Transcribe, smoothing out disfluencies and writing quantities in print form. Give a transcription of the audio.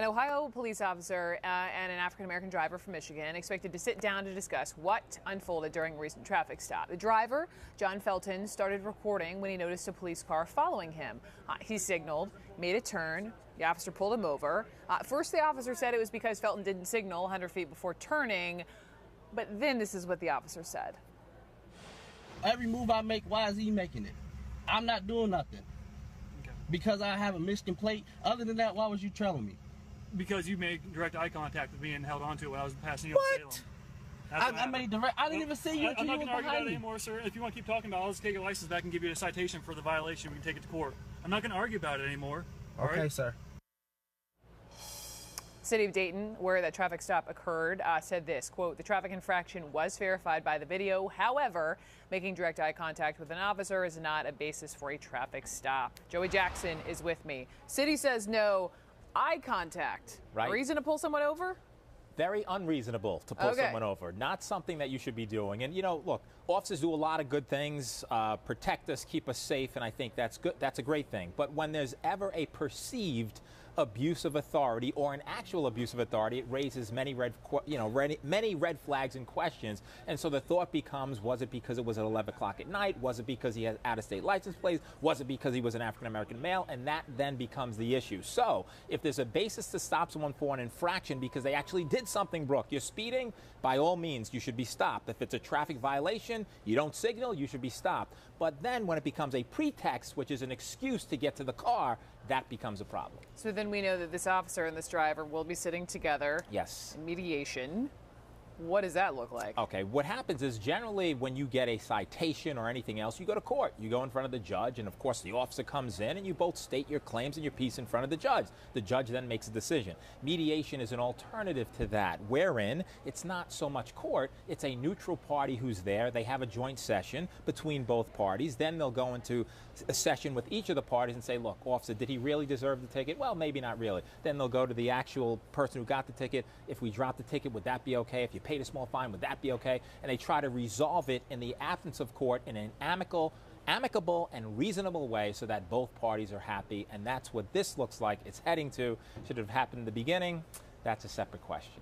An Ohio police officer and an African-American driver from Michigan expected to sit down to discuss what unfolded during a recent traffic stop. The driver, John Felton, started recording when he noticed a police car following him. He signaled, made a turn. The officer pulled him over. First, the officer said it was because Felton didn't signal 100 feet before turning. But then this is what the officer said. Every move I make, why is he making it? I'm not doing nothing. Okay. Because I have a Michigan plate. Other than that, why was you trailing me? Because you made direct eye contact with me and held on to it when I was passing you What? on Salem. I made direct. I didn't even see you until I'm you not were going to argue about behind it me. anymore, sir. If you want to keep talking about it, I'll just take your license back and give you a citation for the violation. We can take it to court. I'm not going to argue about it anymore. Okay, right? sir. City of Dayton, where that traffic stop occurred, said this, quote, the traffic infraction was verified by the video. However, making direct eye contact with an officer is not a basis for a traffic stop. Joey Jackson is with me. City says no eye contact. Right. A reason to pull someone over? Very unreasonable to pull someone over. Not something that you should be doing. And, you know, look, officers do a lot of good things, protect us, keep us safe, and I think that's good. That's a great thing. But when there's ever a perceived abuse of authority or an actual abuse of authority, it raises many red flags and questions. And so the thought becomes, was it because it was at 11 o'clock at night? Was it because he had out-of-state license plates? Was it because he was an African-American male? And that then becomes the issue. So if there's a basis to stop someone for an infraction because they actually did something, Brooke, you're speeding, by all means, you should be stopped. If it's a traffic violation, you don't signal, you should be stopped. But then when it becomes a pretext, which is an excuse to get to the car, that becomes a problem. So then we know that this officer and this driver will be sitting together. Yes. In mediation. What does that look like? Okay, what happens is generally when you get a citation or anything else, you go to court. You go in front of the judge, and of course the officer comes in, and you both state your claims and your piece in front of the judge. The judge then makes a decision. Mediation is an alternative to that, wherein it's not so much court, it's a neutral party who's there. They have a joint session between both parties. Then they'll go into a session with each of the parties and say, look, officer, did he really deserve the ticket? Well, maybe not really. Then they'll go to the actual person who got the ticket. If we drop the ticket, would that be okay? If you paid a small fine, would that be okay? And they try to resolve it in the absence of court in an amicable and reasonable way so that both parties are happy. And that's what this looks like it's heading to. Should it have happened in the beginning? That's a separate question.